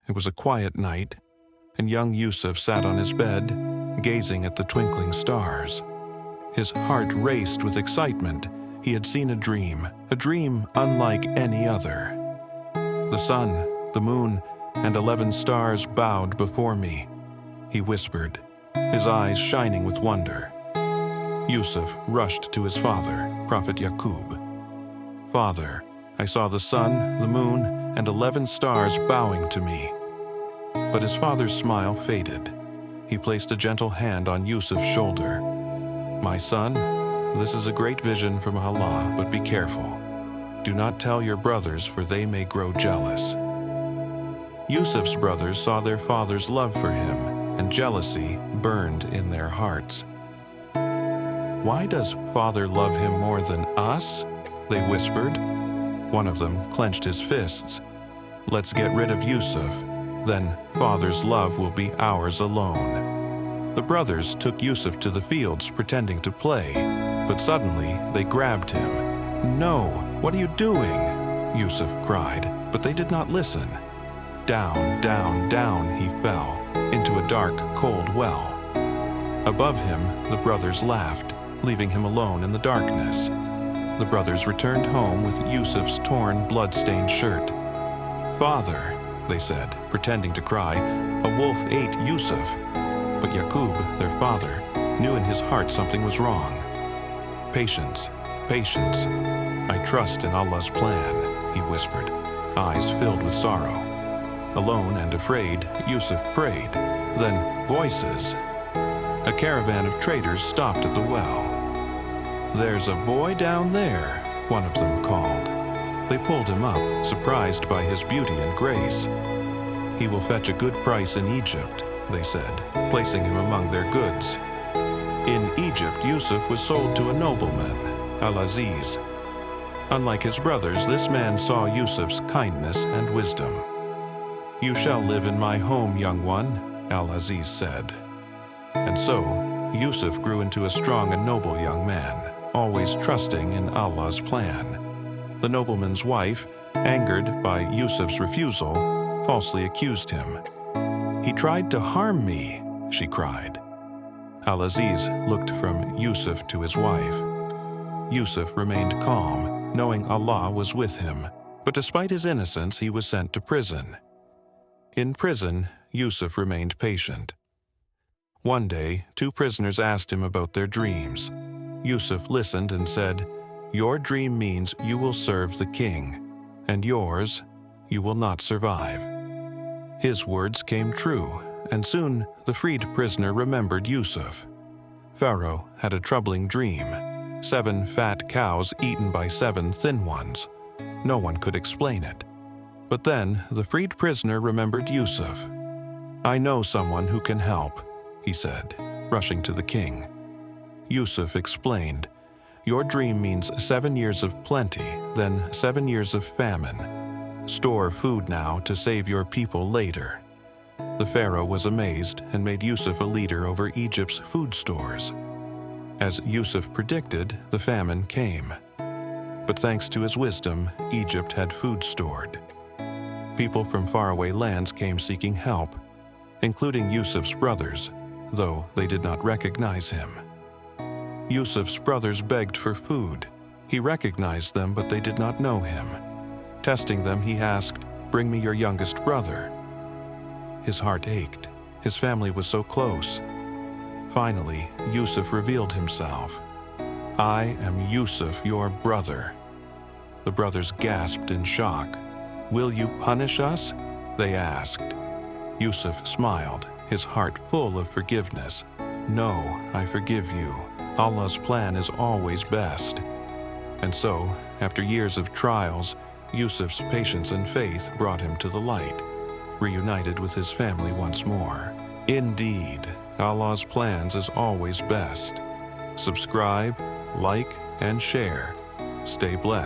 It was a quiet night, and young Yusuf sat on his bed, gazing at the twinkling stars. His heart raced with excitement. He had seen a dream unlike any other. The sun, the moon, and 11 stars bowed before me, he whispered, his eyes shining with wonder. Yusuf rushed to his father, Prophet Yaqub. "Father, I saw the sun, the moon, and 11 stars bowing to me." But his father's smile faded. He placed a gentle hand on Yusuf's shoulder. "My son, this is a great vision from Allah, but be careful. Do not tell your brothers, for they may grow jealous." Yusuf's brothers saw their father's love for him, and jealousy burned in their hearts. "Why does father love him more than us?" they whispered. One of them clenched his fists. "Let's get rid of Yusuf, then father's love will be ours alone." The brothers took Yusuf to the fields pretending to play, but suddenly they grabbed him. "No, what are you doing?" Yusuf cried, but they did not listen. Down, down, down he fell, into a dark, cold well. Above him, the brothers laughed, leaving him alone in the darkness. The brothers returned home with Yusuf's torn, blood-stained shirt. "Father," they said, pretending to cry, "a wolf ate Yusuf." But Yaqub, their father, knew in his heart something was wrong. "Patience, patience. I trust in Allah's plan," he whispered, eyes filled with sorrow. Alone and afraid, Yusuf prayed. Then voices. A caravan of traders stopped at the well. "There's a boy down there," one of them called. They pulled him up, surprised by his beauty and grace. "He will fetch a good price in Egypt," they said, placing him among their goods. In Egypt, Yusuf was sold to a nobleman, Al-Aziz. Unlike his brothers, this man saw Yusuf's kindness and wisdom. "You shall live in my home, young one," Al-Aziz said. And so, Yusuf grew into a strong and noble young man, always trusting in Allah's plan. The nobleman's wife, angered by Yusuf's refusal, falsely accused him. "He tried to harm me," she cried. Al-Aziz looked from Yusuf to his wife. Yusuf remained calm, knowing Allah was with him, but despite his innocence, he was sent to prison. In prison, Yusuf remained patient. One day, 2 prisoners asked him about their dreams. Yusuf listened and said, "Your dream means you will serve the king, and yours, you will not survive." His words came true, and soon the freed prisoner remembered Yusuf. Pharaoh had a troubling dream: 7 fat cows eaten by 7 thin ones. No one could explain it. But then the freed prisoner remembered Yusuf. "I know someone who can help," he said, rushing to the king. Yusuf explained, "Your dream means 7 years of plenty, then 7 years of famine. Store food now to save your people later." The pharaoh was amazed and made Yusuf a leader over Egypt's food stores. As Yusuf predicted, the famine came. But thanks to his wisdom, Egypt had food stored. People from faraway lands came seeking help, including Yusuf's brothers, though they did not recognize him. Yusuf's brothers begged for food. He recognized them, but they did not know him. Testing them, he asked, "Bring me your youngest brother." His heart ached. His family was so close. Finally, Yusuf revealed himself. "I am Yusuf, your brother." The brothers gasped in shock. "Will you punish us?" they asked. Yusuf smiled, his heart full of forgiveness. "No, I forgive you. Allah's plan is always best." And so, after years of trials, Yusuf's patience and faith brought him to the light, reunited with his family once more. Indeed, Allah's plans is always best. Subscribe, like, and share. Stay blessed.